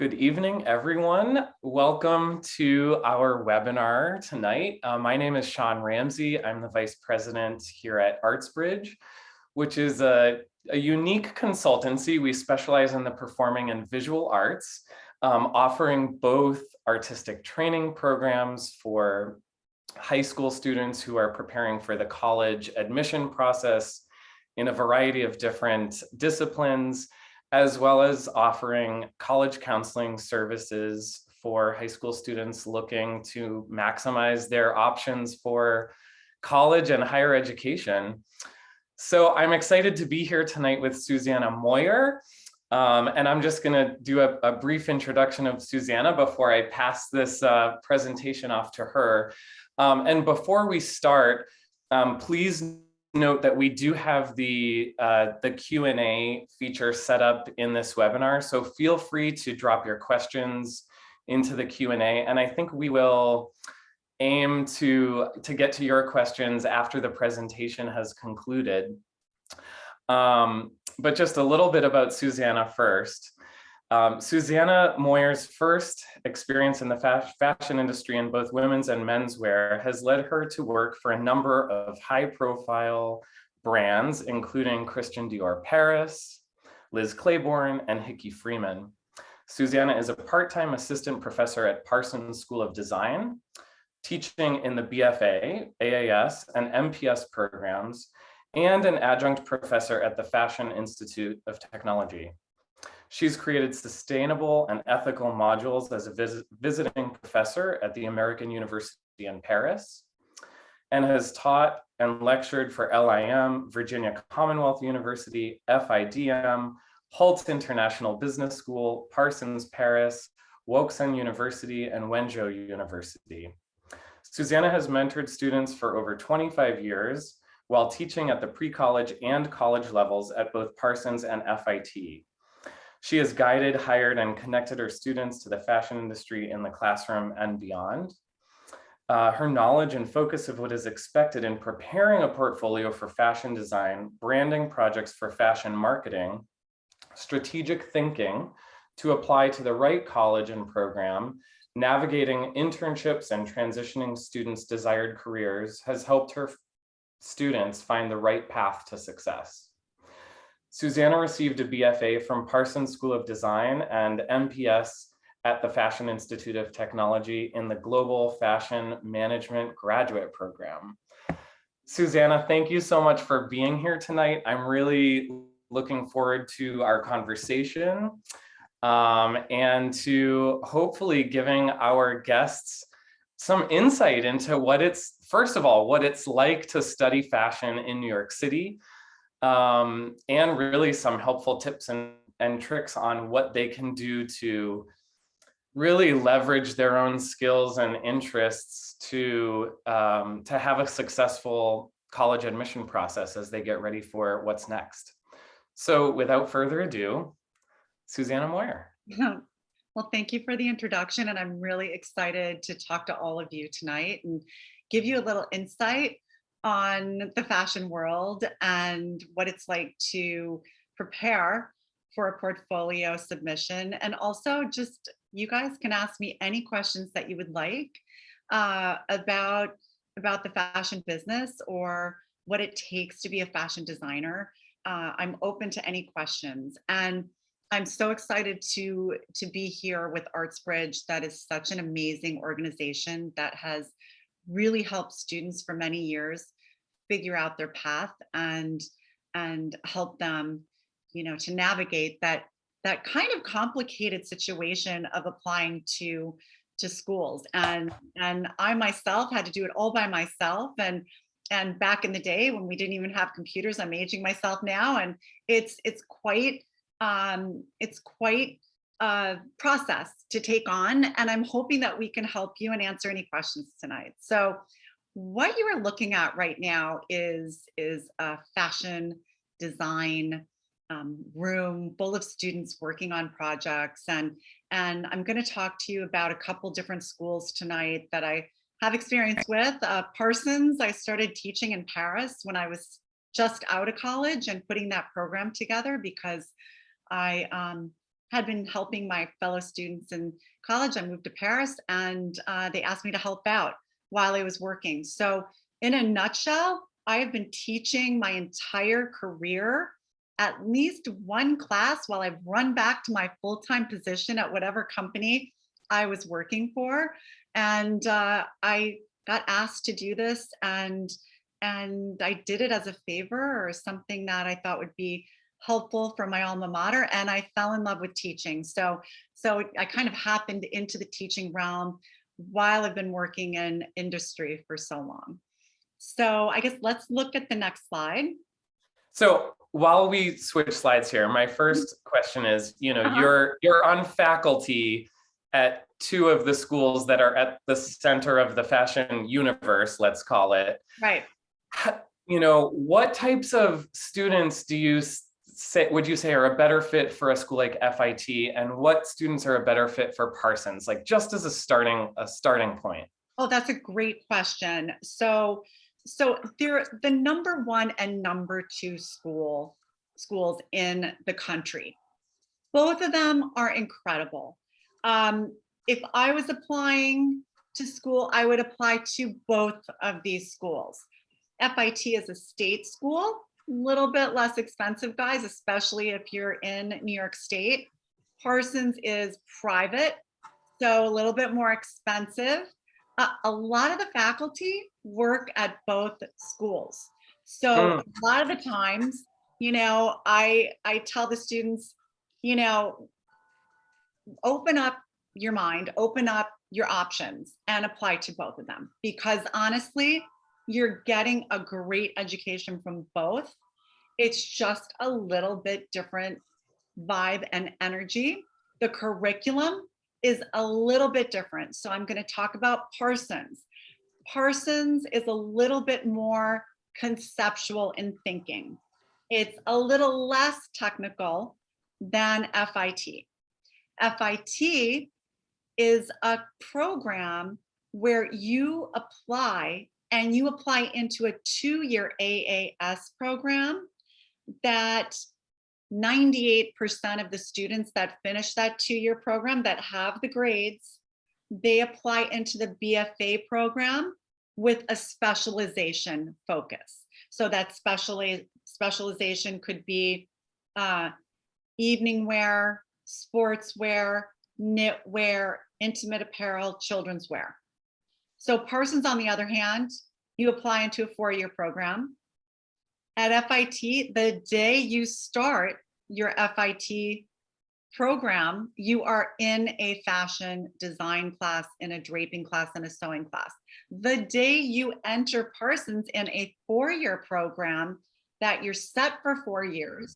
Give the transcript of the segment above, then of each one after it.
Good evening, everyone. Welcome to our webinar tonight. My name is Shaun Ramsay. I'm the Vice President here at ArtsBridge, which is a unique consultancy. We specialize in the performing and visual arts, offering both artistic training programs for high school students who are preparing for the college admission process in a variety of different disciplines, as well as offering college counseling services for high school students looking to maximize their options for college and higher education. So I'm excited to be here tonight with Susanna Moyer. And I'm just gonna do a brief introduction of Susanna before I pass this presentation off to her. And before we start, please note that we do have the Q&A feature set up in this webinar, so feel free to drop your questions into the Q&A, and I think we will aim to get to your questions after the presentation has concluded. But just a little bit about Susanna first. Susanna Moyer's first experience in the fashion industry in both women's and menswear has led her to work for a number of high-profile brands, including Christian Dior Paris, Liz Claiborne, and Hickey Freeman. Susanna is a part-time assistant professor at Parsons School of Design, teaching in the BFA, AAS, and MPS programs, and an adjunct professor at the Fashion Institute of Technology. She's created sustainable and ethical modules as a visiting professor at the American University in Paris, and has taught and lectured for LIM, Virginia Commonwealth University, FIDM, Hult International Business School, Parsons Paris, Wokesung University, and Wenzhou University. Susanna has mentored students for over 25 years while teaching at the pre-college and college levels at both Parsons and FIT. She has guided, hired, and connected her students to the fashion industry in the classroom and beyond. Her knowledge and focus of what is expected in preparing a portfolio for fashion design, branding projects for fashion marketing, strategic thinking to apply to the right college and program, navigating internships and transitioning students' desired careers has helped her students find the right path to success. Susanna received a BFA from Parsons School of Design and MPS at the Fashion Institute of Technology in the Global Fashion Management Graduate Program. Susanna, thank you so much for being here tonight. I'm really looking forward to our conversation and to hopefully giving our guests some insight into first of all, what it's like to study fashion in New York City, and really some helpful tips and tricks on what they can do to really leverage their own skills and interests to have a successful college admission process as they get ready for what's next. So without further ado, Susanna Moyer. Well, thank you for the introduction, and I'm really excited to talk to all of you tonight and give you a little insight on the fashion world and what it's like to prepare for a portfolio submission. And also just, you guys can ask me any questions that you would like about the fashion business or what it takes to be a fashion designer. I'm open to any questions. And I'm so excited to be here with ArtsBridge. That is such an amazing organization that has really helped students for many years figure out their path and help them, to navigate that kind of complicated situation of applying to schools. And I myself had to do it all by myself. And back in the day when we didn't even have computers, I'm aging myself now, and it's quite a process to take on, and I'm hoping that we can help you and answer any questions tonight. So what you are looking at right now is a fashion design room full of students working on projects, and I'm going to talk to you about a couple different schools tonight that I have experience with. Parsons, I started teaching in Paris when I was just out of college and putting that program together because I had been helping my fellow students in college. I moved to Paris, and they asked me to help out while I was working. So in a nutshell, I have been teaching my entire career at least one class while I've run back to my full-time position at whatever company I was working for. And I got asked to do this, and I did it as a favor or something that I thought would be helpful for my alma mater, and I fell in love with teaching. So I kind of happened into the teaching realm while I've been working in industry for so long. So I guess let's look at the next slide. So while we switch slides here, my first question is, you're on faculty at two of the schools that are at the center of the fashion universe, let's call it. Right. What types of students would you say are a better fit for a school like FIT, and what students are a better fit for Parsons, like just as a starting point? Oh, that's a great question. So they're the number one and number two schools in the country. Both of them are incredible. If I was applying to school, I would apply to both of these schools. FIT is a state school, a little bit less expensive, guys, especially if you're in New York State. Parsons is private, so a little bit more expensive. A lot of the faculty work at both schools. So a lot of the times, I tell the students, open up your mind, open up your options, and apply to both of them. Because honestly, you're getting a great education from both. It's just a little bit different vibe and energy. The curriculum is a little bit different. So I'm going to talk about Parsons. Parsons is a little bit more conceptual in thinking. It's a little less technical than FIT. FIT is a program where you apply into a 2-year AAS program that 98% of the students that finish that 2-year program that have the grades, they apply into the BFA program with a specialization focus. So that specialization could be evening wear, sportswear, knitwear, intimate apparel, children's wear. So Parsons, on the other hand, you apply into a 4-year program. At FIT, the day you start your FIT program, you are in a fashion design class, in a draping class, and a sewing class. The day you enter Parsons in a 4-year program that you're set for 4 years,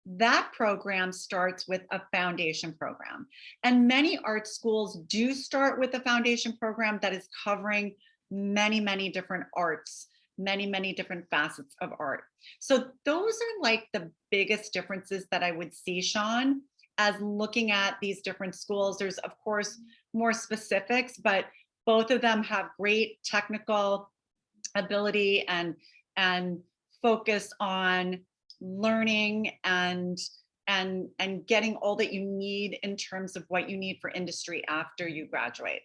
that program starts with a foundation program. And many art schools do start with a foundation program that is covering many, many different arts, many, many different facets of art. So those are like the biggest differences that I would see, Shaun, as looking at these different schools. There's, of course, more specifics, but both of them have great technical ability and focus on learning and getting all that you need in terms of what you need for industry after you graduate.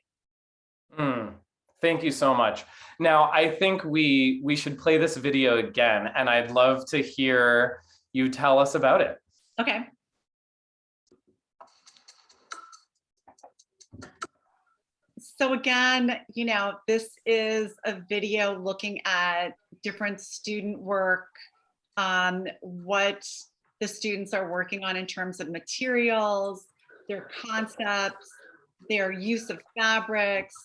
Thank you so much. Now, I think we should play this video again, and I'd love to hear you tell us about it. Okay. So again, this is a video looking at different student work, what the students are working on in terms of materials, their concepts, their use of fabrics,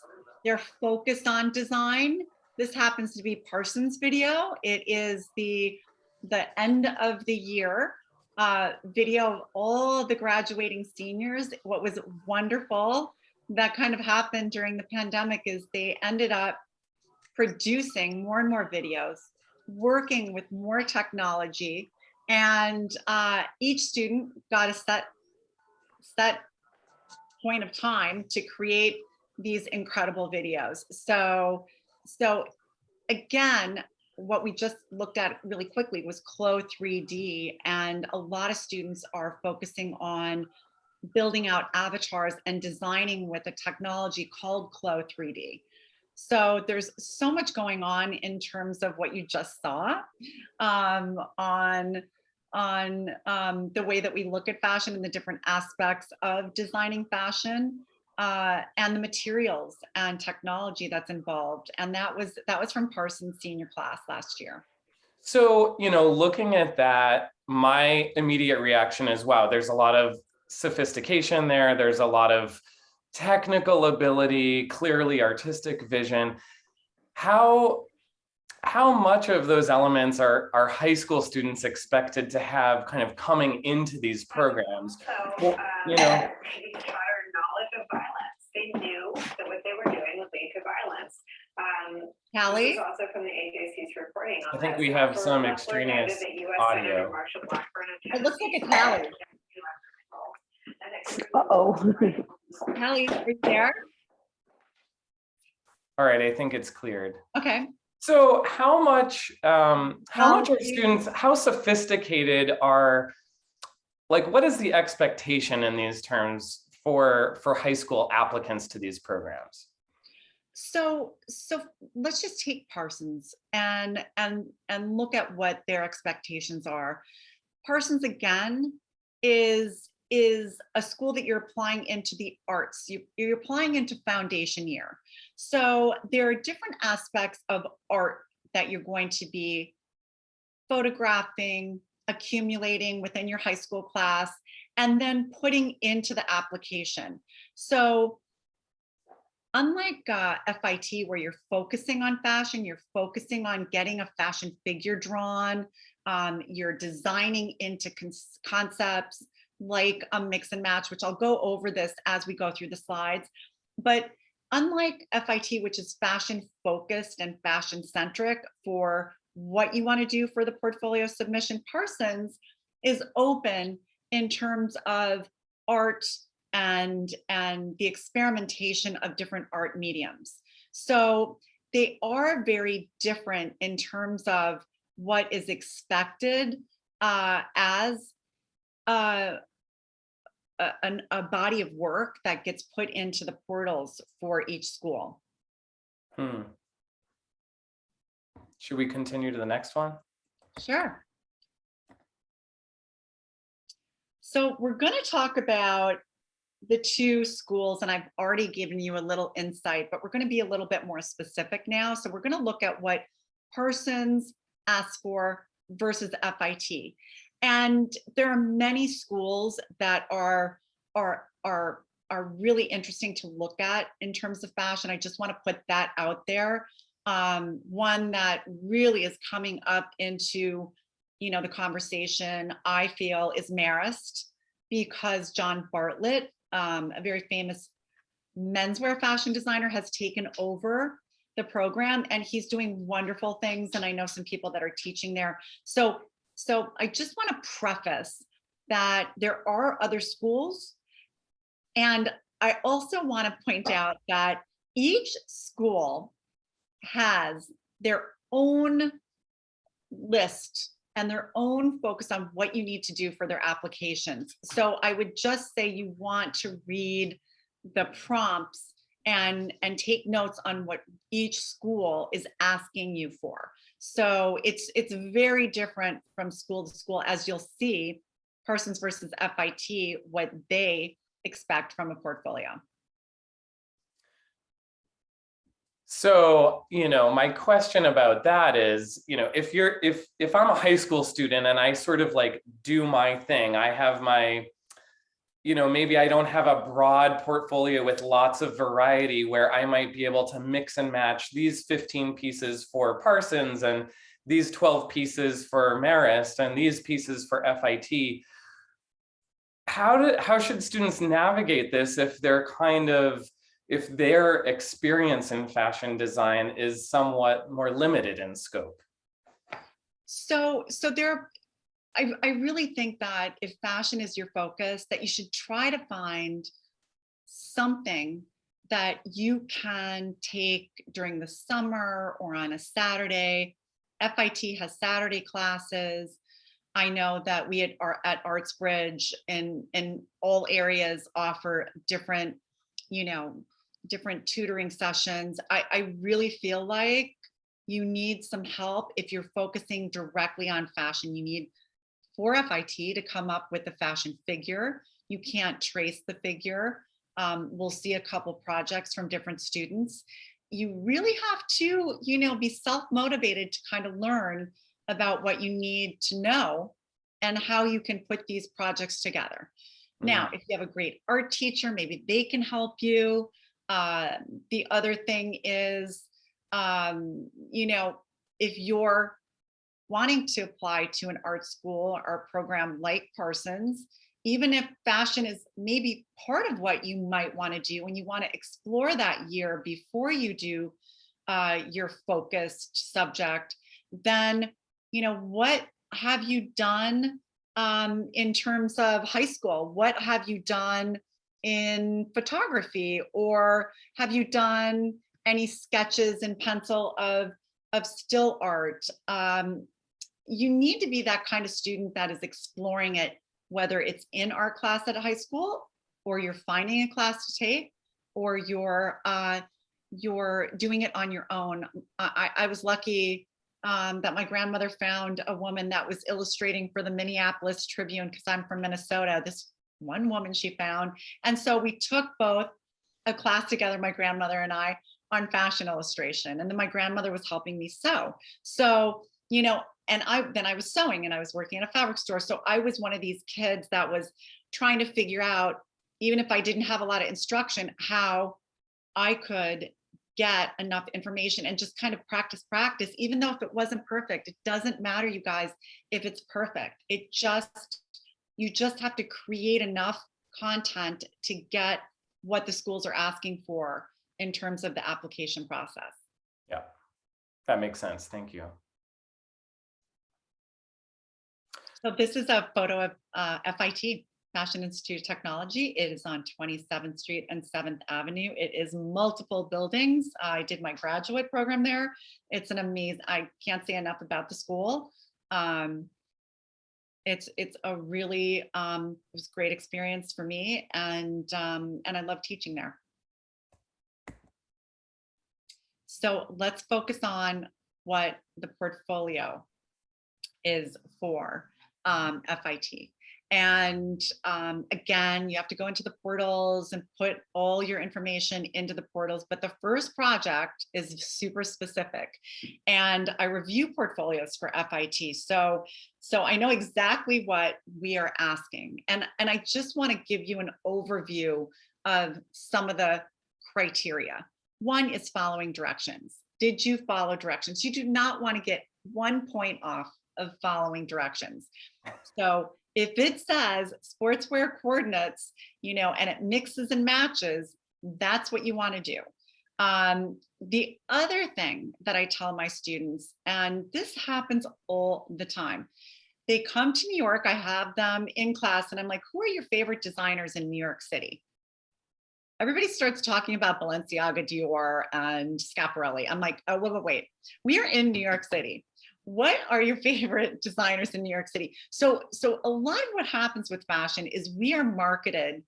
their focus on design. This happens to be Parsons' video. It is the end of the year video of all the graduating seniors. What was wonderful that kind of happened during the pandemic is they ended up producing more and more videos, working with more technology, and each student got a set point of time to create these incredible videos. So again, what we just looked at really quickly was Clo 3D, and a lot of students are focusing on building out avatars and designing with a technology called Clo 3D. So there's so much going on in terms of what you just saw, on the way that we look at fashion and the different aspects of designing fashion, and the materials and technology that's involved. And that was from Parsons senior class last year. So, looking at that, my immediate reaction is, wow, there's a lot of sophistication there. There's a lot of technical ability, clearly artistic vision. How much of those elements are high school students expected to have kind of coming into these programs? So, maybe prior knowledge of violence. They knew that what they were doing would lead to violence. Callie? This is also from the AJC's reporting on I think this. we have some Loeffler extraneous noted that US audio. Senator Marsha Blackburn of It looks like a Tennessee Callie. Uh-oh. Callie, are you there? All right, I think it's cleared. Okay. So how much are students, how sophisticated are, like, what is the expectation in these terms for high school applicants to these programs? So let's just take Parsons and look at what their expectations are. Parsons, again, is a school that you're applying into the arts. You're applying into foundation year. So there are different aspects of art that you're going to be photographing, accumulating within your high school class, and then putting into the application. So unlike FIT, where you're focusing on fashion, you're focusing on getting a fashion figure drawn, you're designing into concepts like a mix and match, which I'll go over this as we go through the slides. But unlike FIT, which is fashion focused and fashion centric for what you want to do for the portfolio submission, Parsons is open in terms of art and the experimentation of different art mediums. So they are very different in terms of what is expected as a body of work that gets put into the portals for each school. Should we continue to the next one? Sure. So we're going to talk about the two schools, and I've already given you a little insight, but we're going to be a little bit more specific now. So we're going to look at what Parsons asks for versus FIT. And there are many schools that are really interesting to look at in terms of fashion. I just want to put that out there. One that really is coming up into, the conversation, I feel, is Marist, because John Bartlett, a very famous menswear fashion designer, has taken over the program, and he's doing wonderful things. And I know some people that are teaching there. So I just want to preface that there are other schools. And I also want to point out that each school has their own list and their own focus on what you need to do for their applications. So I would just say you want to read the prompts and take notes on what each school is asking you for. So it's very different from school to school, as you'll see, Parsons versus FIT, what they expect from a portfolio. So, my question about that is, if I'm a high school student and I sort of like do my thing, I have my, maybe I don't have a broad portfolio with lots of variety where I might be able to mix and match these 15 pieces for Parsons and these 12 pieces for Marist and these pieces for FIT. How should students navigate this if their experience in fashion design is somewhat more limited in scope? So I really think that if fashion is your focus, that you should try to find something that you can take during the summer or on a Saturday. FIT has Saturday classes. I know that we at ArtsBridge in all areas offer different, you know, different tutoring sessions. I really feel like you need some help if you're focusing directly on fashion. You need for FIT to come up with a fashion figure. You can't trace the figure. We'll see a couple projects from different students. You really have to, be self-motivated to kind of learn about what you need to know and how you can put these projects together. Now, if you have a great art teacher, maybe they can help you. The other thing is, if you're wanting to apply to an art school or program like Parsons, even if fashion is maybe part of what you might want to do, and you want to explore that year before you do your focused subject, then, what have you done in terms of high school? What have you done in photography? Or have you done any sketches in pencil of still art? You need to be that kind of student that is exploring it, whether it's in art class at a high school, or you're finding a class to take, or you're doing it on your own. I was lucky that my grandmother found a woman that was illustrating for the Minneapolis Tribune, because I'm from Minnesota. This one woman she found, and so we took both a class together, my grandmother and I, on fashion illustration, and then my grandmother was helping me sew. So, and I was sewing, and I was working in a fabric store. So I was one of these kids that was trying to figure out, even if I didn't have a lot of instruction, how I could get enough information and just kind of practice, even though if it wasn't perfect. It doesn't matter, you guys, if it's perfect. You just have to create enough content to get what the schools are asking for in terms of the application process. Yeah, that makes sense. Thank you. So this is a photo of FIT, Fashion Institute of Technology. It is on 27th Street and 7th Avenue. It is multiple buildings. I did my graduate program there. It's an amazing, I can't say enough about the school. It's a really, it was a great experience for me, and I love teaching there. So let's focus on what the portfolio is for FIT. And again, you have to go into the portals and put all your information into the portals. But the first project is super specific. And I review portfolios for FIT. So I know exactly what we are asking. And I just want to give you an overview of some of the criteria. One is following directions. Did you follow directions? You do not want to get 1 point off of following directions. So if it says sportswear coordinates, and it mixes and matches, that's what you want to do. The other thing that I tell my students, and this happens all the time, they come to New York, I have them in class, and I'm like, who are your favorite designers in New York City? Everybody starts talking about Balenciaga, Dior, and Schiaparelli. I'm like, oh, wait. We are in New York City. What are your favorite designers in New York City? So a lot of what happens with fashion is we are marketed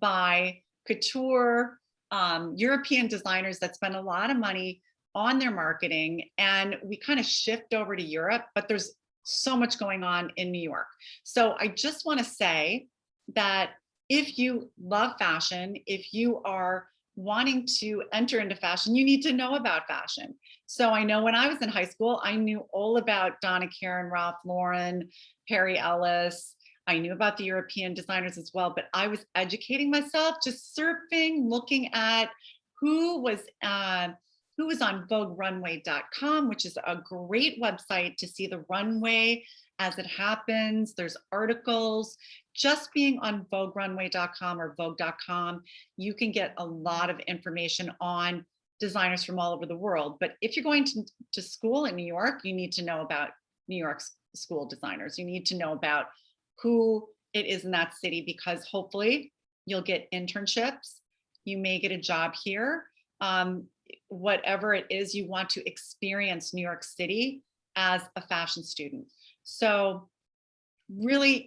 by couture, European designers that spend a lot of money on their marketing, and we kind of shift over to Europe, but there's so much going on in New York. So I just want to say that if you love fashion, if you are wanting to enter into fashion, you need to know about fashion. So I know when I was in high school, I knew all about Donna Karan, Ralph Lauren, Perry Ellis. I knew about the European designers as well, but I was educating myself, just surfing, looking at who was on VogueRunway.com, which is a great website to see the runway as it happens. There's articles. Just being on VogueRunway.com or Vogue.com, you can get a lot of information on designers from all over the world. But if you're going to school in New York, you need to know about New York's school designers. You need to know about who it is in that city, because hopefully you'll get internships. You may get a job here. Whatever it is, you want to experience New York City as a fashion student. So really,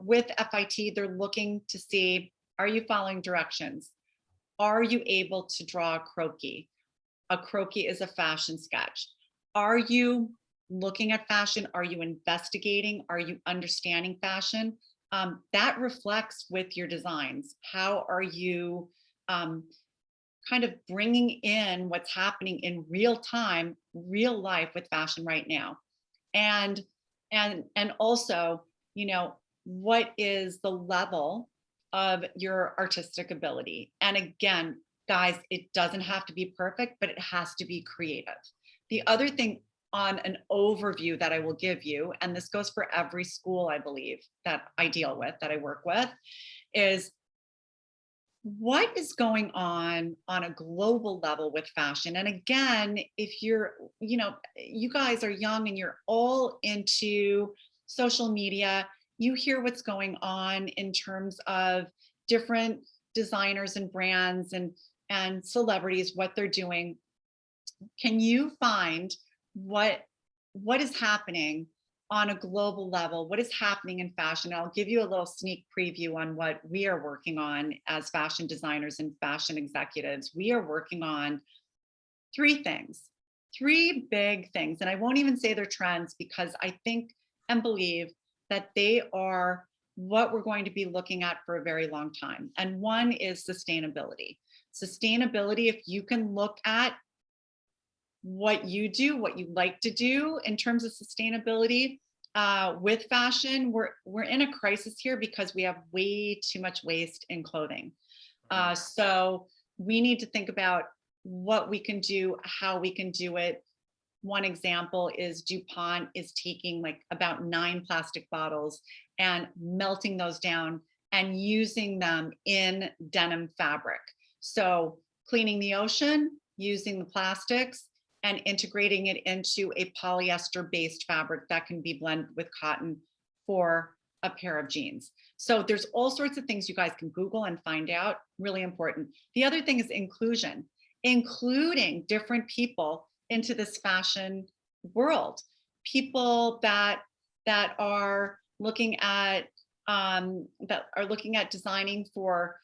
with FIT, they're looking to see, are you following directions? Are you able to draw a croquis? A croquis is a fashion sketch. Are you looking at fashion? Are you investigating? Are you understanding fashion? That reflects with your designs. How are you kind of bringing in what's happening in real time, real life with fashion right now? And also, what is the level of your artistic ability? And again, guys, it doesn't have to be perfect, but it has to be creative. The other thing on an overview that I will give you, and this goes for every school, I believe, that I deal with, that I work with, is what is going on a global level with fashion. And again, if you're, you guys are young and you're all into social media, you hear what's going on in terms of different designers and brands and celebrities, what they're doing. Can you find what is happening on a global level? What is happening in fashion? I'll give you a little sneak preview on what we are working on as fashion designers and fashion executives. We are working on three big things. And I won't even say they're trends, because I think and believe that they are what we're going to be looking at for a very long time. And one is sustainability. Sustainability, if you can look at what you do, what you like to do in terms of sustainability with fashion, we're in a crisis here because we have way too much waste in clothing. So we need to think about what we can do, how we can do it. One example is DuPont is taking like about 9 plastic bottles and melting those down and using them in denim fabric. So cleaning the ocean, using the plastics, and integrating it into a polyester-based fabric that can be blended with cotton for a pair of jeans. So there's all sorts of things you guys can Google and find out, really important. The other thing is inclusion, including different people into this fashion world. People that are looking at designing for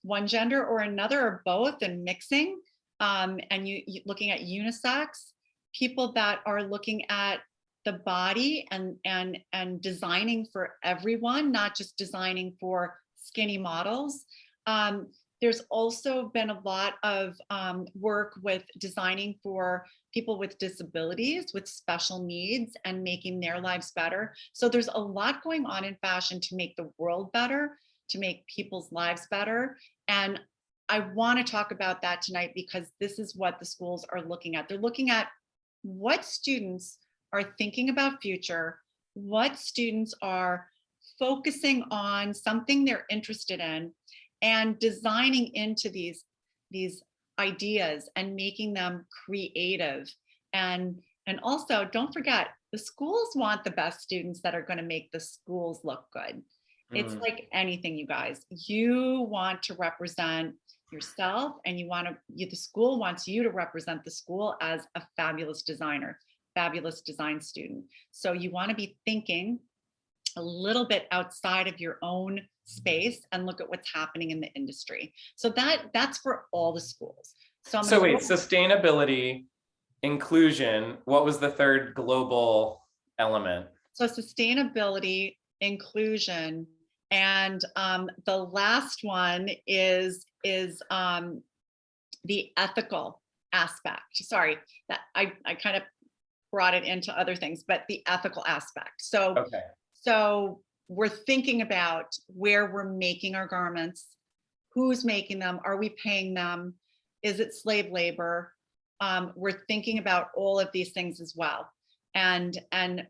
one gender or another or both, and mixing. And you looking at unisex, people that are looking at the body and designing for everyone, not just designing for skinny models. There's also been a lot of work with designing for people with disabilities, with special needs, and making their lives better. So there's a lot going on in fashion to make the world better, to make people's lives better. And I want to talk about that tonight because this is what the schools are looking at. They're looking at what students are thinking about future, what students are focusing on something they're interested in, and designing into these ideas and making them creative. And also, don't forget, the schools want the best students that are going to make the schools look good. It's like anything, you guys. You want to represent yourself, and the school wants you to represent the school as a fabulous designer, fabulous design student. So you want to be thinking a little bit outside of your own space and look at what's happening in the industry. So that's for all the schools. So wait, sustainability, inclusion, what was the third global element? So sustainability, inclusion, and the last one is the ethical aspect. Sorry, that I kind of brought it into other things, but the ethical aspect. So okay. So we're thinking about where we're making our garments, who's making them, are we paying them, is it slave labor? We're thinking about all of these things as well. And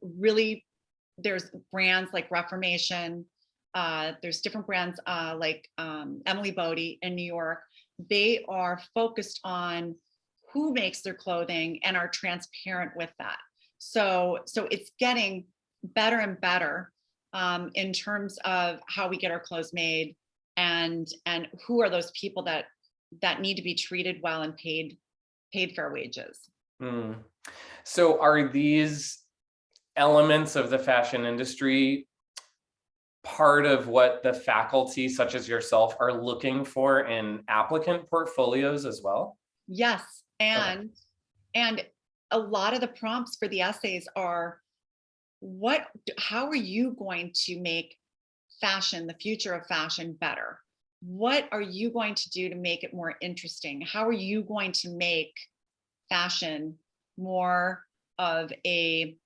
really, there's brands like Reformation, there's different brands like Emily Bodie in New York. They are focused on who makes their clothing and are transparent with that. So it's getting better and better in terms of how we get our clothes made, and who are those people that need to be treated well and paid fair wages. So are these elements of the fashion industry part of what the faculty, such as yourself, are looking for in applicant portfolios as well? Yes, Okay. and a lot of the prompts for the essays are how are you going to make fashion, the future of fashion, better? What are you going to do to make it more interesting? How are you going to make fashion more of a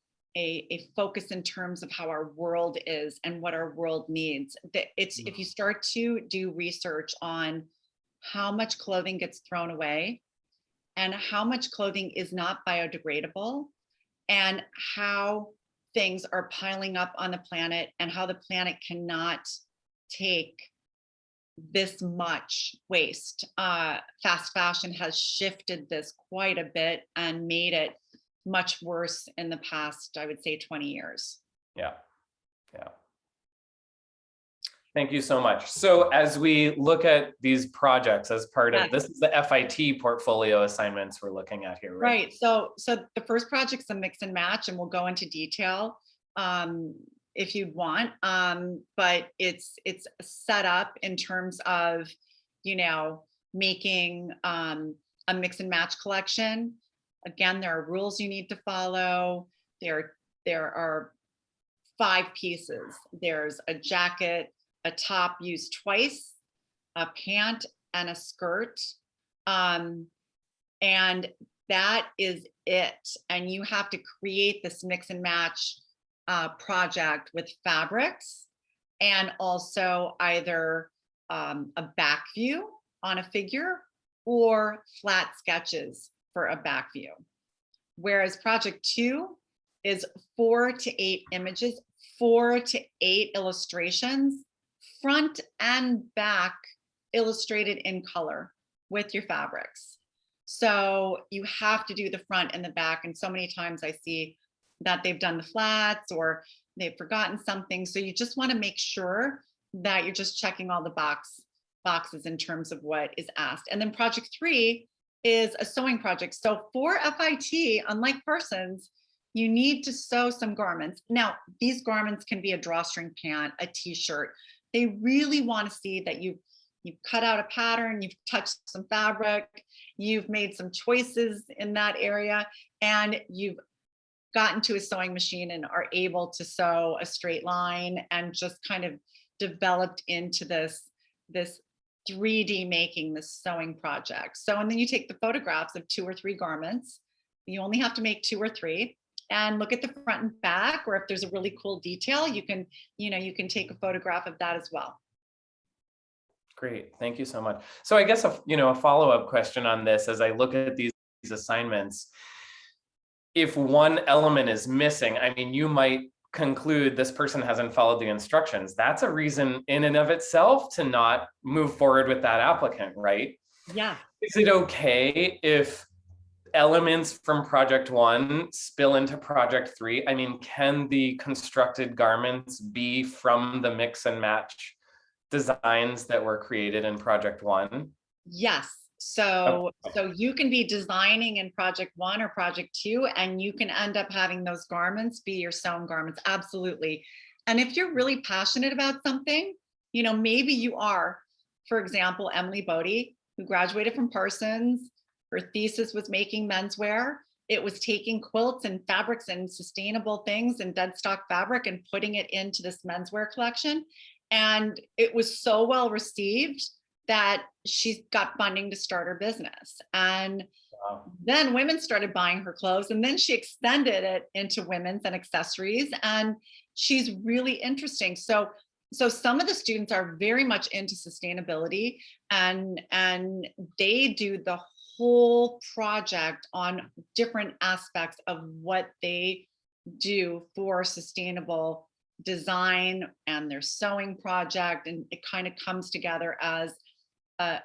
focus in terms of how our world is and what our world needs? It's if you start to do research on how much clothing gets thrown away and how much clothing is not biodegradable, and how things are piling up on the planet, and how the planet cannot take this much waste. Fast fashion has shifted this quite a bit and made it much worse in the past, I would say, 20 years. Yeah. Yeah. Thank you so much. So as we look at these projects as part of, this is the FIT portfolio assignments we're looking at here, right? Right. So the first project's a mix and match, and we'll go into detail if you'd want. But it's set up in terms of, making a mix and match collection. Again, there are rules you need to follow. There are 5 pieces. There's a jacket, a top used twice, a pant, and a skirt. And that is it. And you have to create this mix and match project with fabrics, and also either a back view on a figure or flat sketches for a back view. Whereas project 2 is 4 to 8 images, 4 to 8 illustrations, front and back, illustrated in color with your fabrics. So you have to do the front and the back. And so many times I see that they've done the flats or they've forgotten something. So you just want to make sure that you're just checking all the boxes in terms of what is asked. And then project 3 is a sewing project. So for FIT, unlike Parsons, you need to sew some garments. Now, these garments can be a drawstring pant, a t-shirt. They really want to see that you've cut out a pattern, you've touched some fabric, you've made some choices in that area, and you've gotten to a sewing machine and are able to sew a straight line and just kind of developed into this 3D making, this sewing project. So, and then you take the photographs of 2 or 3 garments. You only have to make 2 or 3, and look at the front and back, or if there's a really cool detail, you can take a photograph of that as well. Great, thank you so much. So I guess a follow-up question on this, as I look at these assignments, if one element is missing, I mean, you might conclude this person hasn't followed the instructions. That's a reason in and of itself to not move forward with that applicant, right? Yeah. Is it okay if elements from project 1 spill into project 3? I mean, can the constructed garments be from the mix and match designs that were created in project 1? Yes. So you can be designing in project 1 or project 2, and you can end up having those garments be your sewn garments. Absolutely. And if you're really passionate about something, maybe you are, for example, Emily Bodie, who graduated from Parsons. Her thesis was making menswear. It was taking quilts and fabrics and sustainable things and dead stock fabric and putting it into this menswear collection. And it was so well received that she got funding to start her business. And then women started buying her clothes, and then she extended it into women's and accessories. And she's really interesting. So some of the students are very much into sustainability, and they do the whole project on different aspects of what they do for sustainable design and their sewing project. And it kind of comes together as a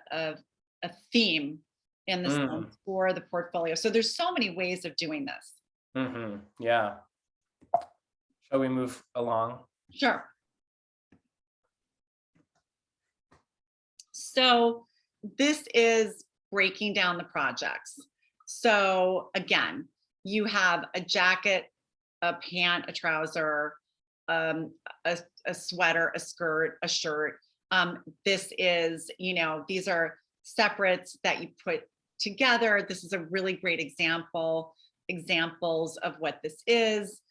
theme in the sense for the portfolio. So there's so many ways of doing this. Yeah. Shall we move along? Sure. So this is breaking down the projects. So again, you have a jacket, a pant, a trouser, a sweater, a skirt, a shirt. This is, these are separates that you put together. This is a really great examples of what this is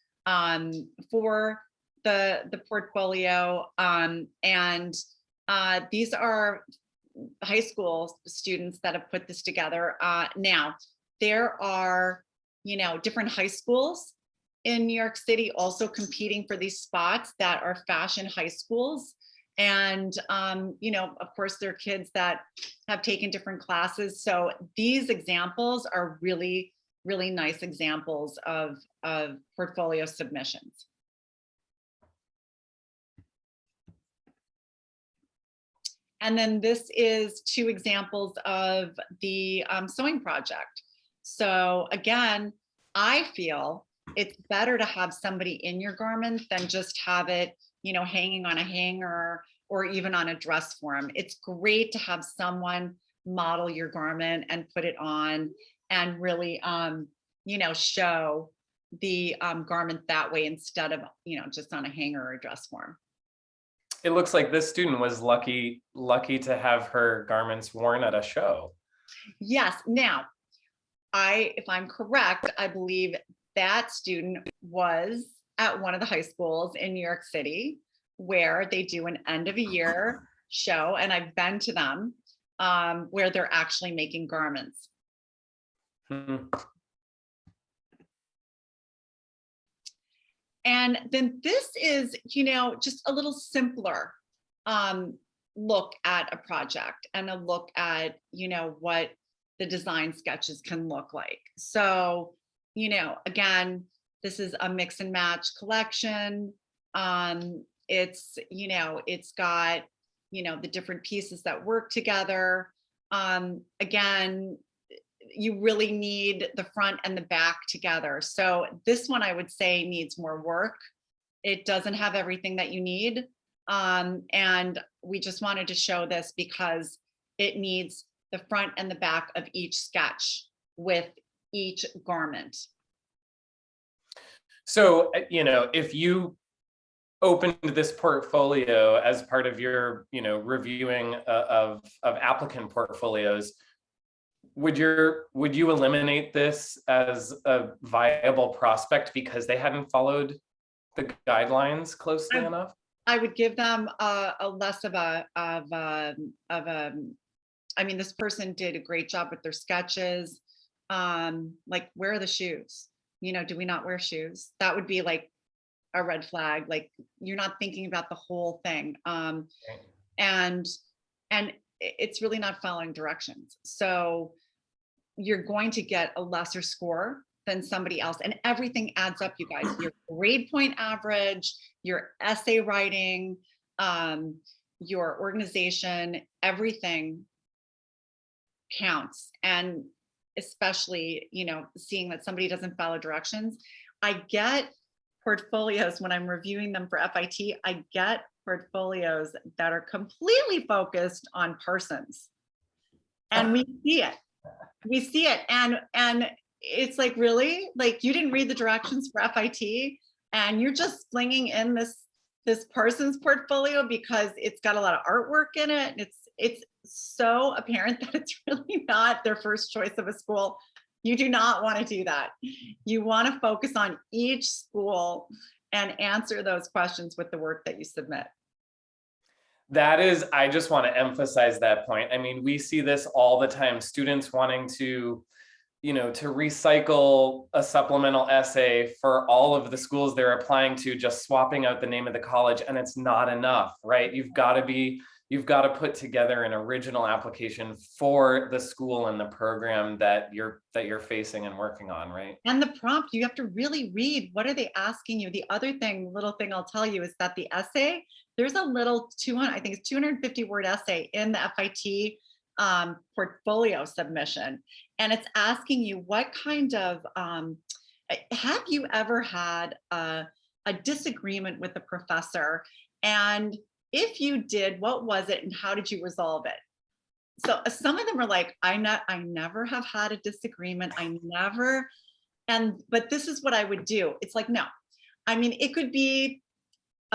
for the portfolio. And these are high school students that have put this together. Now, there are, different high schools in New York City also competing for these spots that are fashion high schools. And, of course, there are kids that have taken different classes. So these examples are really, really nice examples of portfolio submissions. And then this is 2 examples of the sewing project. So again, I feel it's better to have somebody in your garment than just have it, hanging on a hanger or even on a dress form. It's great to have someone model your garment and put it on and really, show the garment that way instead of, just on a hanger or a dress form. It looks like this student was lucky to have her garments worn at a show. Yes. Now, if I'm correct, I believe that student was at one of the high schools in New York City where they do an end of a year show, and I've been to them where they're actually making garments. And then this is, just a little simpler look at a project and a look at, what the design sketches can look like. So, again, this is a mix and match collection. It's, it's got, the different pieces that work together. Again, you really need the front and the back together. So this one I would say needs more work. It doesn't have everything that you need. And we just wanted to show this because it needs the front and the back of each sketch with each garment. So, if you opened this portfolio as part of your, reviewing of applicant portfolios, would you eliminate this as a viable prospect because they hadn't followed the guidelines closely enough? I would give them a less of a I mean, this person did a great job with their sketches. Like, where are the shoes? Do we not wear shoes? That would be like a red flag. Like, you're not thinking about the whole thing. And it's really not following directions. So you're going to get a lesser score than somebody else. And everything adds up, you guys. Your grade point average, your essay writing, your organization, everything counts. And especially, seeing that somebody doesn't follow directions. I get portfolios when I'm reviewing them for FIT, I get portfolios that are completely focused on Parsons. And we see it. We see it. And it's like, really? Like, you didn't read the directions for FIT and you're just flinging in this Parsons portfolio because it's got a lot of artwork in it. And it's so apparent that it's really not their first choice of a school. You do not want to do that. You want to focus on each school and answer those questions with the work that you submit. I just want to emphasize that point. I mean, we see this all the time, students wanting to, to recycle a supplemental essay for all of the schools they're applying to, just swapping out the name of the college, and it's not enough, right? You've got to put together an original application for the school and the program that you're facing and working on, right? And the prompt, you have to really read, what are they asking you? The other little thing I'll tell you is that the essay, there's a little 250 word essay in the FIT portfolio submission. And it's asking you what kind of, have you ever had a disagreement with the professor? And if you did, what was it and how did you resolve it? So some of them are like, I never have had a disagreement. But this is what I would do. It's like, no, I mean, it could be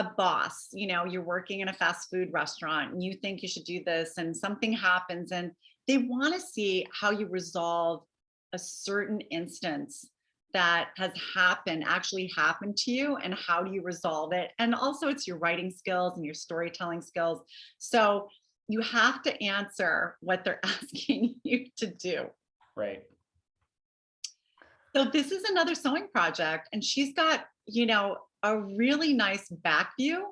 a boss, you're working in a fast food restaurant and you think you should do this and something happens and they want to see how you resolve a certain instance that has actually happened to you, and how do you resolve it? And also it's your writing skills and your storytelling skills. So you have to answer what they're asking you to do. Right. So this is another sewing project, and she's got, a really nice back view.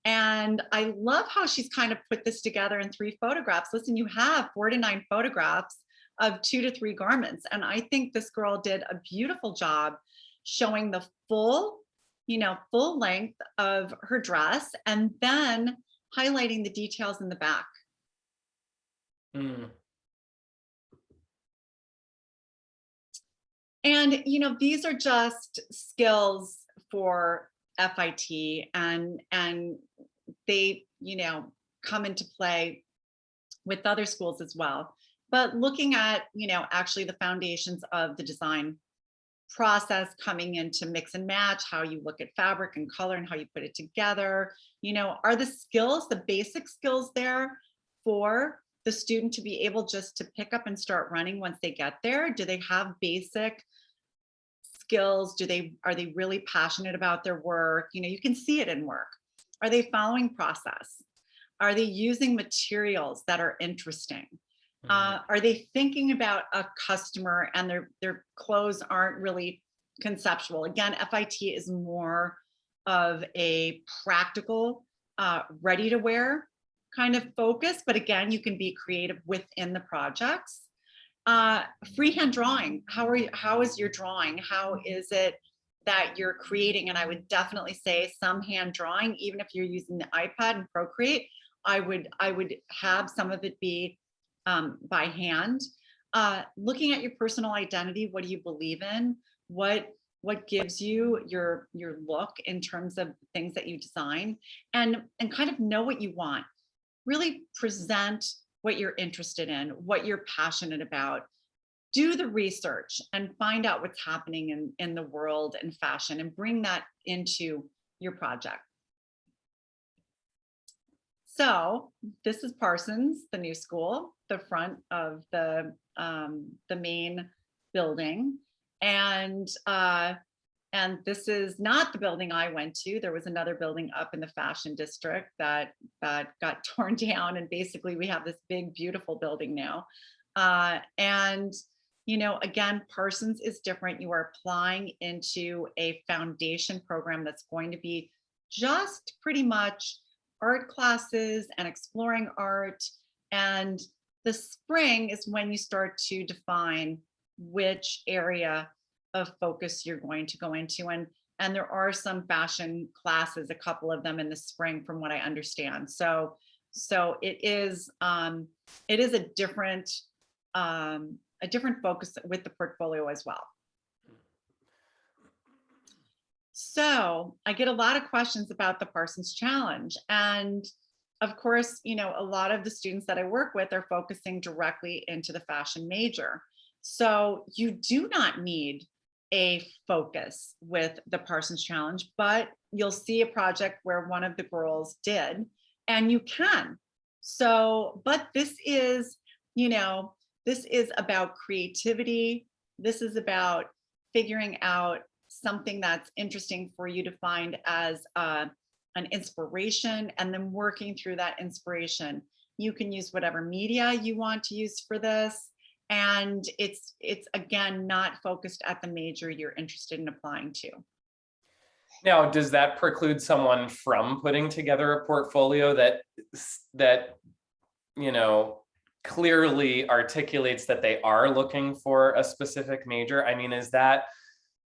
And I love how she's kind of put this together in 3 photographs. Listen, you have 4 to 9 photographs of 2 to 3 garments. And I think this girl did a beautiful job showing the full length of her dress and then highlighting the details in the back. Mm. And, these are just skills for FIT, and they, come into play with other schools as well. But looking at, actually the foundations of the design process, coming into mix and match, how you look at fabric and color and how you put it together, are the skills, the basic skills there for the student to be able just to pick up and start running once they get there? Do they have basic skills? Are they really passionate about their work? You can see it in work. Are they following process? Are they using materials that are interesting? Are they thinking about a customer and their clothes aren't really conceptual? Again, FIT is more of a practical, ready to wear kind of focus, but again, you can be creative within the projects. Freehand drawing. How is your drawing? How is it that you're creating? And I would definitely say some hand drawing, even if you're using the iPad and Procreate, I would have some of it be by hand. Looking at your personal identity. What do you believe in? What gives you your look in terms of things that you design, and kind of know what you want. Really present what you're interested in, what you're passionate about. Do the research and find out what's happening in the world and fashion, and bring that into your project. So this is Parsons, the new school, the front of the main building. And this is not the building I went to. There was another building up in the fashion district that got torn down. And basically we have this big, beautiful building now. And, again, Parsons is different. You are applying into a foundation program that's going to be just pretty much art classes and exploring art. And the spring is when you start to define which area of focus you're going to go into. And there are some fashion classes, a couple of them in the spring, from what I understand. So it is a different focus with the portfolio as well. So I get a lot of questions about the Parsons Challenge. And of course, a lot of the students that I work with are focusing directly into the fashion major. So you do not need a focus with the Parsons Challenge, but you'll see a project where one of the girls did, and you can. So, but this is about creativity. This is about figuring out something that's interesting for you to find as an inspiration, and then working through that inspiration. You can use whatever media you want to use for this. And it's again, not focused at the major you're interested in applying to. Now, does that preclude someone from putting together a portfolio that clearly articulates that they are looking for a specific major? I mean, is that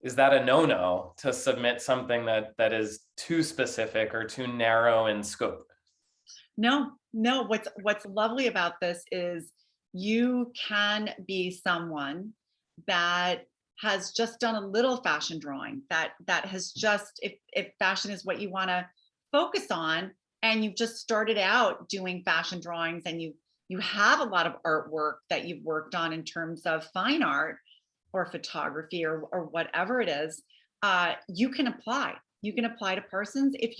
a no-no to submit something that is too specific or too narrow in scope? No. What's lovely about this is you can be someone that has just done a little fashion drawing, that has just, if fashion is what you want to focus on, and you've just started out doing fashion drawings, and you have a lot of artwork that you've worked on in terms of fine art or photography or whatever it is, you can apply to Parsons. If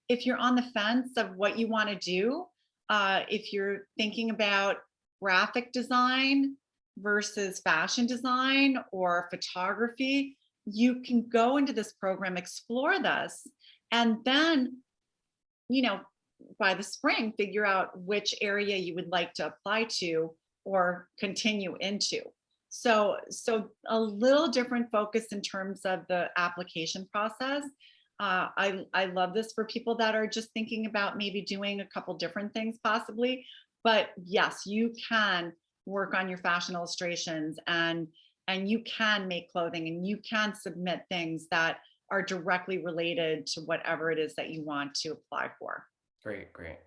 if you're on the fence of what you want to do, if you're thinking about graphic design versus fashion design or photography, you can go into this program, explore this, and then, you know, by the spring, figure out which area you would like to apply to or continue into. So a little different focus in terms of the application process. I love this for people that are just thinking about maybe doing a couple different things possibly. But yes, you can work on your fashion illustrations, and you can make clothing, and you can submit things that are directly related to whatever it is that you want to apply for. Great, great.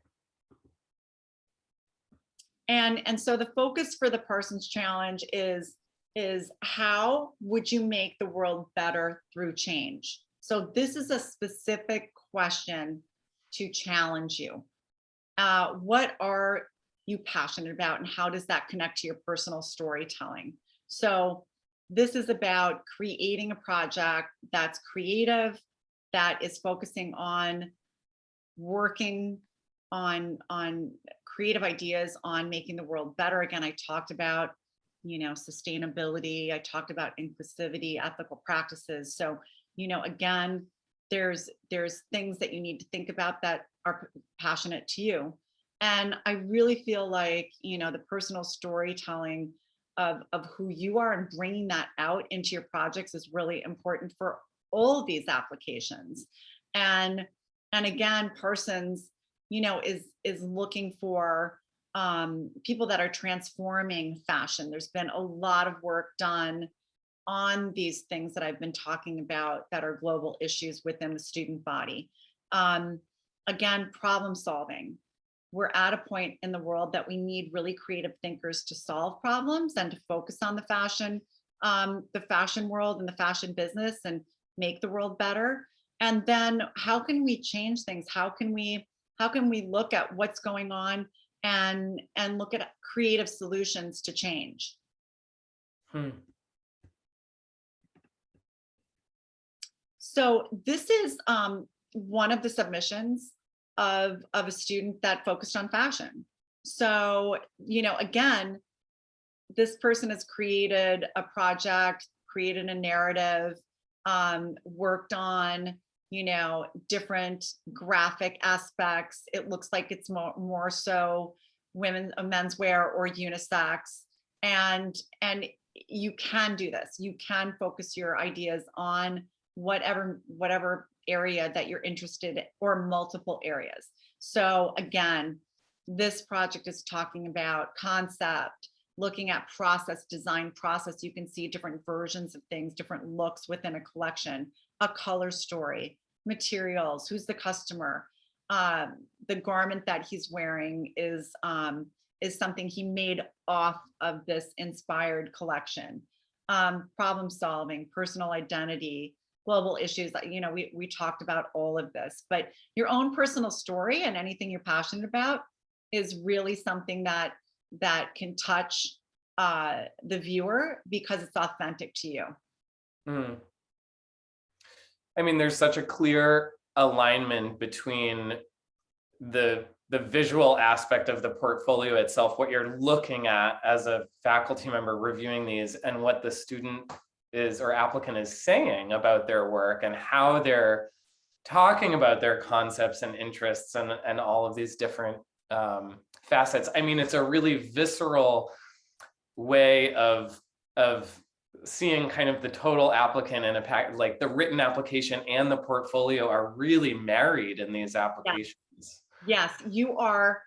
And so the focus for the Parsons Challenge is how would you make the world better through change? So this is a specific question to challenge you. What are you passionate about, and how does that connect to your personal storytelling? So this is about creating a project that's creative, that is focusing on working on creative ideas on making the world better. Again, I talked about, you know, sustainability. I talked about inclusivity, ethical practices. So, you know, again, there's things that you need to think about that are passionate to you. And I really feel like, you know, the personal storytelling of who you are and bringing that out into your projects is really important for all of these applications. And again, Parsons, you know, is looking for people that are transforming fashion. There's been a lot of work done on these things that I've been talking about that are global issues within the student body. Again, problem solving. We're at a point in the world that we need really creative thinkers to solve problems and to focus on the fashion world and the fashion business and make the world better. And then how can we change things? How can we look at what's going on and look at creative solutions to change? So this is one of the submissions of a student that focused on fashion. So, you know, again, this person has created a project, created a narrative, worked on, you know, different graphic aspects. It looks like it's more so menswear or unisex. And you can do this. You can focus your ideas on whatever area that you're interested in, or multiple areas. So again, this project is talking about concept, looking at process, design process. You can see different versions of things, different looks within a collection, a color story, materials, who's the customer. The garment that he's wearing is something he made off of this inspired collection. Problem solving, personal identity, global issues. You know, we talked about all of this, but your own personal story and anything you're passionate about is really something that can touch the viewer because it's authentic to you. I mean, there's such a clear alignment between the visual aspect of the portfolio itself, what you're looking at as a faculty member reviewing these, and what the student is or applicant is saying about their work and how they're talking about their concepts and interests and all of these different facets. I mean, it's a really visceral way of seeing kind of the total applicant in a pack, like the written application and the portfolio are really married in these applications. Yes, you are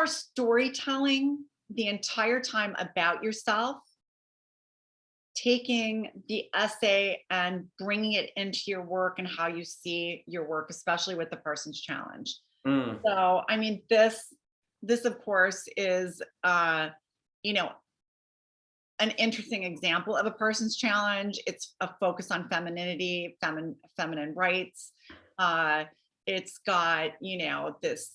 storytelling the entire time about yourself, taking the essay and bringing it into your work and how you see your work, especially with the Parsons Challenge. So, I mean, this of course is, you know, an interesting example of a Parsons Challenge. It's a focus on femininity, feminine rights. It's got, you know, this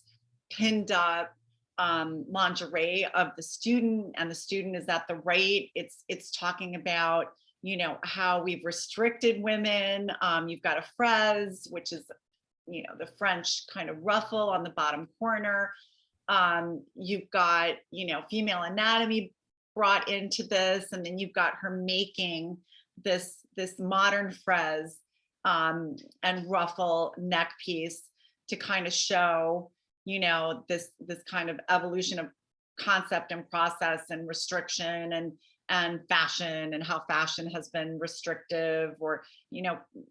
pinned up lingerie of the student, and the student is at the right. It's talking about, you know, how we've restricted women. You've got a fraise, which is the French kind of ruffle on the bottom corner. You've got, female anatomy brought into this, and then you've got her making this modern fraise and ruffle neck piece to kind of show, this kind of evolution of concept and process and restriction and fashion, and how fashion has been restrictive, or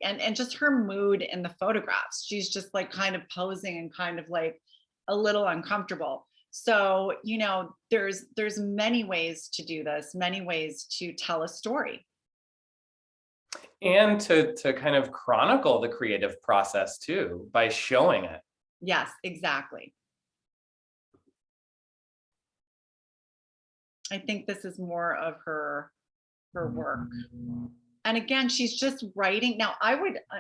and just her mood in the photographs. She's just like kind of posing and kind of like a little uncomfortable. So there's many ways to do this, many ways to tell a story, and to kind of chronicle the creative process too, by showing it. Yes, exactly. I think this is more of her work. And again, she's just writing. Now,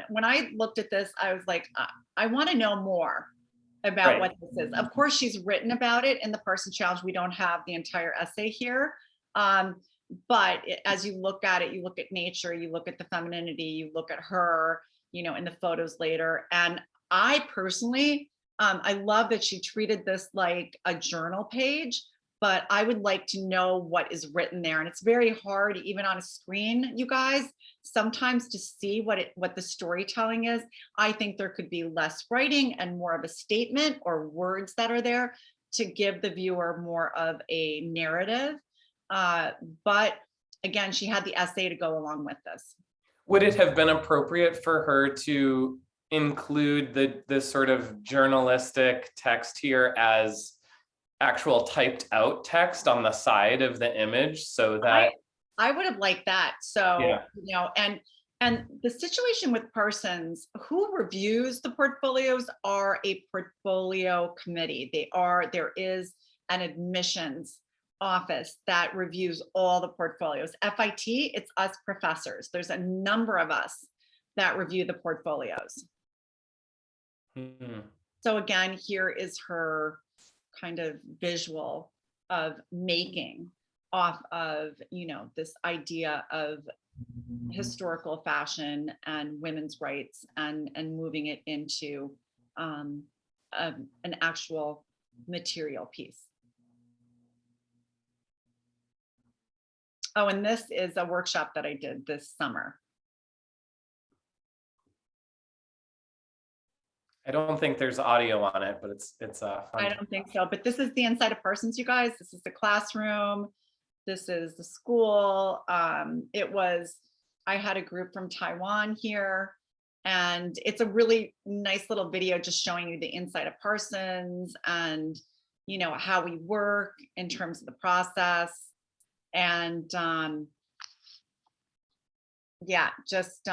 when I looked at this, I was like, I want to know more about Right. what this is. Of course, she's written about it in the Parsons Challenge. We don't have the entire essay here. But as you look at it, you look at nature, you look at the femininity, you look at her, in the photos later. And I personally, I love that she treated this like a journal page, but I would like to know what is written there. And it's very hard, even on a screen, you guys, sometimes to see what the storytelling is. I think there could be less writing and more of a statement or words that are there to give the viewer more of a narrative. But again, she had the essay to go along with this. Would it have been appropriate for her to include the sort of journalistic text here as actual typed out text on the side of the image, so that I would have liked that. So, yeah. And the situation with Parsons, who reviews the portfolios are a portfolio committee. There is an admissions office that reviews all the portfolios. FIT, it's us professors. There's a number of us that review the portfolios. So again, here is her kind of visual of making off of, this idea of historical fashion and women's rights, and moving it into an actual material piece. Oh, and this is a workshop that I did this summer. I don't think there's audio on it, but it's fun. I don't think so, but this is the inside of Parsons, you guys. This is the classroom. This is the school. I had a group from Taiwan here, and it's a really nice little video just showing you the inside of Parsons and, how we work in terms of the process. And yeah, just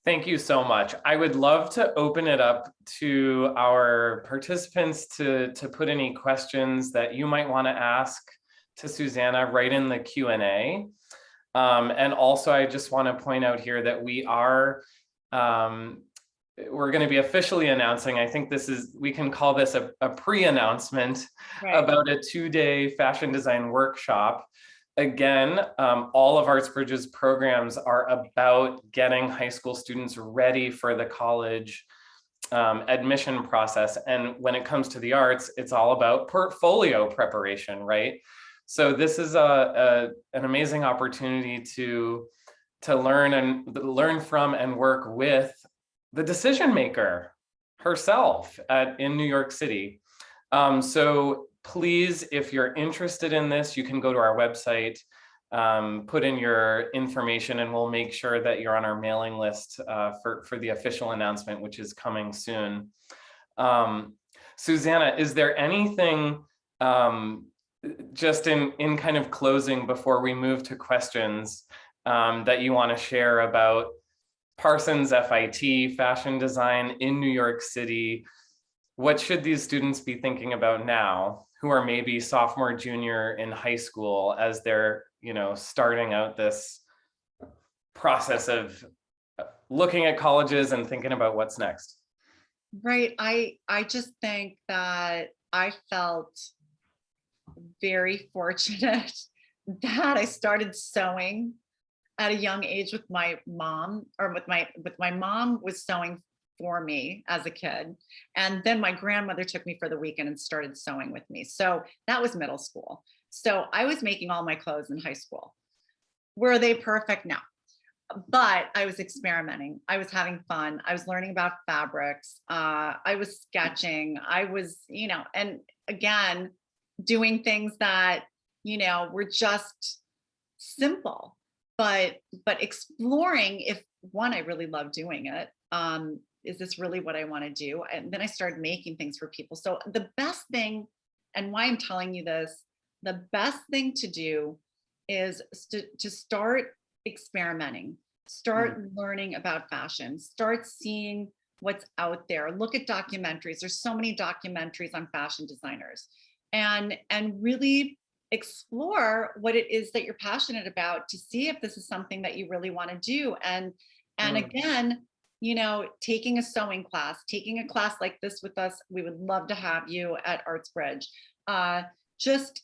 thank you so much. I would love to open it up to our participants to put any questions that you might want to ask to Susanna right in the Q&A. And also, I just want to point out here that we're going to be officially announcing, I think we can call this a pre-announcement, right, about a 2-day fashion design workshop. Again, all of ArtsBridge's programs are about getting high school students ready for the college admission process. And when it comes to the arts, it's all about portfolio preparation, right? So this is an amazing opportunity to learn from and work with the decision maker herself in New York City. So please, if you're interested in this, you can go to our website, put in your information, and we'll make sure that you're on our mailing list for the official announcement, which is coming soon. Susanna, is there anything just in kind of closing before we move to questions that you want to share about Parsons FIT, fashion design in New York City? What should these students be thinking about now, who are maybe sophomore, junior in high school, as they're, starting out this process of looking at colleges and thinking about what's next? Right. I just think that I felt very fortunate that I started sewing at a young age with my mom, or with my mom was sewing for me as a kid. And then my grandmother took me for the weekend and started sewing with me. So that was middle school. So I was making all my clothes in high school. Were they perfect? No. But I was experimenting. I was having fun. I was learning about fabrics. I was sketching. I was, and again, doing things that, were just simple, but exploring if one, I really love doing it. Is this really what I want to do? And then I started making things for people. So the best thing, and why I'm telling you this, the best thing to do is to start experimenting, start learning about fashion, start seeing what's out there. Look at documentaries. There's so many documentaries on fashion designers, and really explore what it is that you're passionate about to see if this is something that you really want to do. And again, taking a sewing class, taking a class like this with us, we would love to have you at ArtsBridge. Just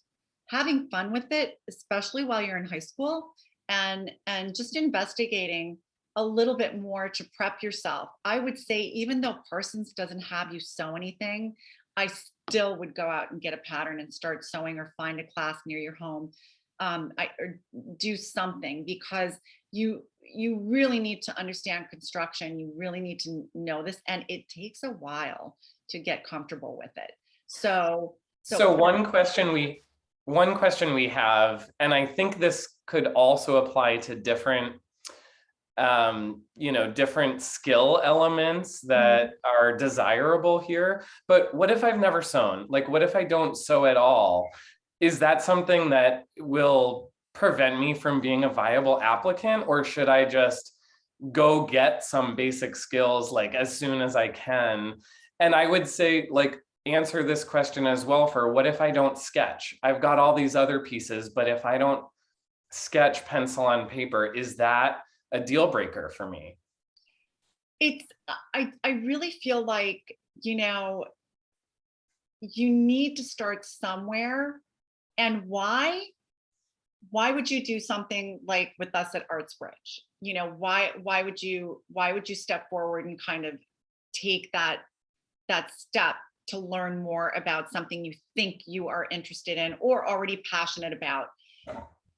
having fun with it, especially while you're in high school, and just investigating a little bit more to prep yourself. I would say, even though Parsons doesn't have you sew anything, I still would go out and get a pattern and start sewing, or find a class near your home. Or do something, because you really need to understand construction. You really need to know this, and it takes a while to get comfortable with it. So one question we have, and I think this could also apply to different different skill elements that are desirable here. But what if I've never sewn? Like, what if I don't sew at all? Is that something that will prevent me from being a viable applicant, or should I just go get some basic skills like as soon as I can? And I would say, like, answer this question as well for, what if I don't sketch? I've got all these other pieces, but if I don't sketch pencil on paper, is that a deal breaker for me? I really feel like, you need to start somewhere. And why would you do something like with us at ArtsBridge? Why would you step forward and kind of take that step to learn more about something you think you are interested in or already passionate about?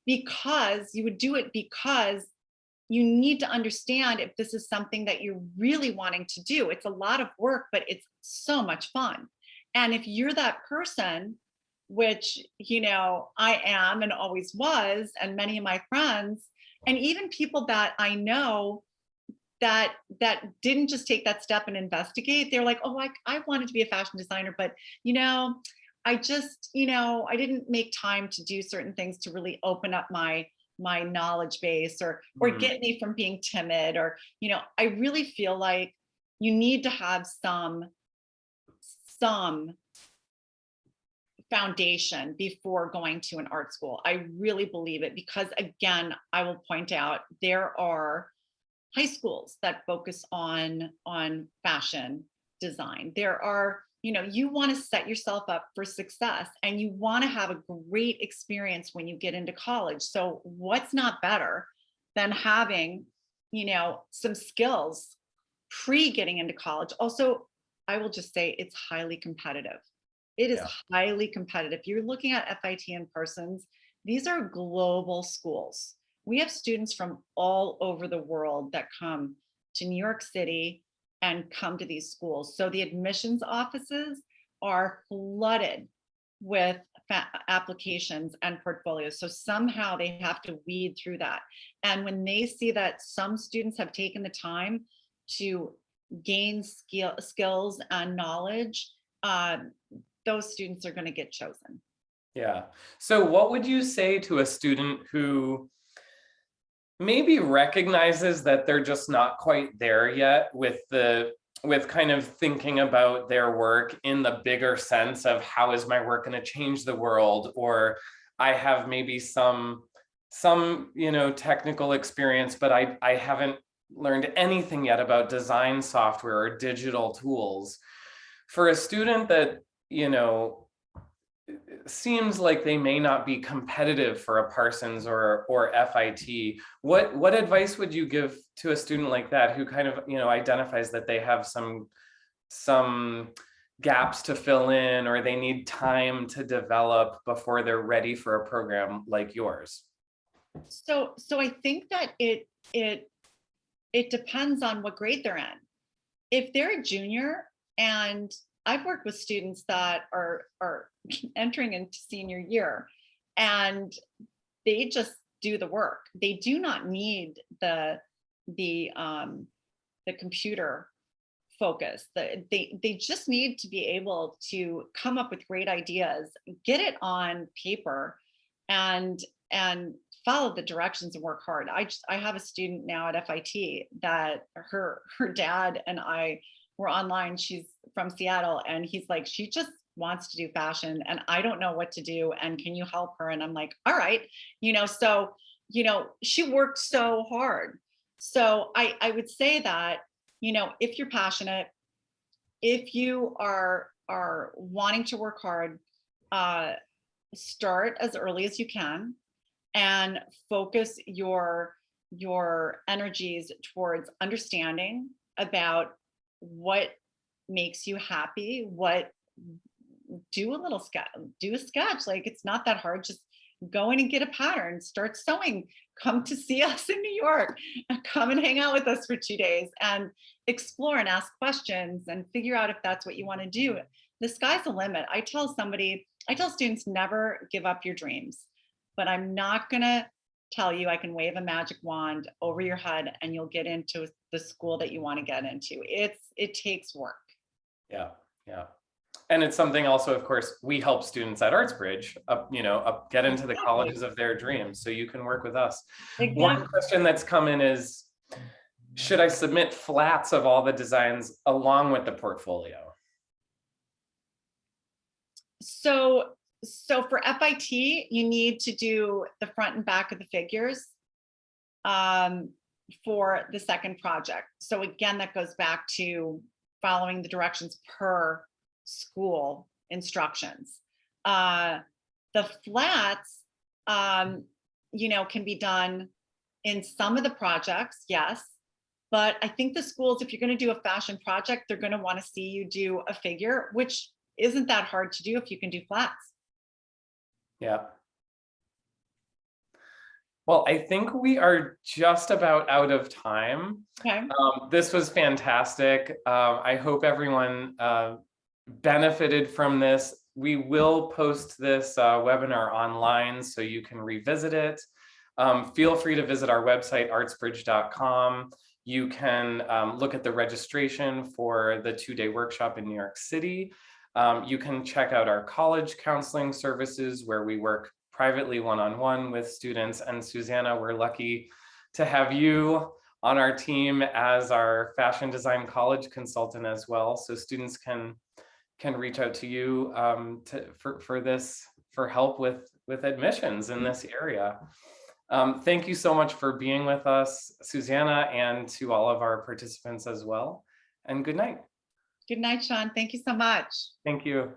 Because you would do it because you need to understand if this is something that you're really wanting to do. It's a lot of work, but it's so much fun. And if you're that person, which, I am and always was, and many of my friends, and even people that I know that didn't just take that step and investigate, they're like, oh, I wanted to be a fashion designer, but, I just, I didn't make time to do certain things to really open up my knowledge base, or get me from being timid, or, I really feel like you need to have some foundation before going to an art school. I really believe it, because again, I will point out, there are high schools that focus on fashion design. There are, you want to set yourself up for success, and you want to have a great experience when you get into college. So what's not better than having, some skills pre getting into college? Also, I will just say, it's highly competitive. It is highly competitive. You're looking at FIT and Parsons. These are global schools. We have students from all over the world that come to New York City and come to these schools. So the admissions offices are flooded with applications and portfolios. So somehow they have to weed through that. And when they see that some students have taken the time to gain skills and knowledge, those students are going to get chosen. Yeah. So what would you say to a student who maybe recognizes that they're just not quite there yet with kind of thinking about their work in the bigger sense of, how is my work going to change the world? Or I have maybe some technical experience, but I haven't learned anything yet about design software or digital tools. For a student that seems like they may not be competitive for a Parsons or FIT. What advice would you give to a student like that who kind of, you know, identifies that they have some gaps to fill in, or they need time to develop before they're ready for a program like yours? So I think that it depends on what grade they're in. If they're a junior, and I've worked with students that are entering into senior year, and they just do the work. They do not need the computer focus. They just need to be able to come up with great ideas, get it on paper, and follow the directions and work hard. I have a student now at FIT that her dad and I were online. She's from Seattle, and he's like, she just wants to do fashion and I don't know what to do, and can you help her? And I'm like, all right, so she worked so hard. So I would say that, if you're passionate, if you are wanting to work hard, start as early as you can and focus your energies towards understanding about what makes you happy. Do a sketch. Like, it's not that hard. Just go in and get a pattern, start sewing, come to see us in New York, come and hang out with us for 2 days and explore and ask questions and figure out if that's what you want to do. The sky's the limit. I tell students, never give up your dreams, but I'm not gonna tell you I can wave a magic wand over your head and you'll get into the school that you want to get into. It takes work. Yeah, yeah. And it's something also, of course, we help students at ArtsBridge, get into the colleges of their dreams. So you can work with us. Exactly. One question that's come in is, should I submit flats of all the designs along with the portfolio? So for FIT, you need to do the front and back of the figures for the second project. So again, that goes back to following the directions per school instructions. The flats, can be done in some of the projects, yes. But I think the schools, if you're going to do a fashion project, they're going to want to see you do a figure, which isn't that hard to do if you can do flats. Yeah. Well, I think we are just about out of time. Okay. This was fantastic. I hope everyone benefited from this. We will post this webinar online so you can revisit it. Feel free to visit our website, artsbridge.com. You can look at the registration for the 2-day workshop in New York City. You can check out our college counseling services where we work privately one-on-one with students. And Susanna, we're lucky to have you on our team as our fashion design college consultant as well. So students can reach out to you for help with admissions in this area. Thank you so much for being with us, Susanna, and to all of our participants as well. And good night. Good night, Shaun. Thank you so much. Thank you.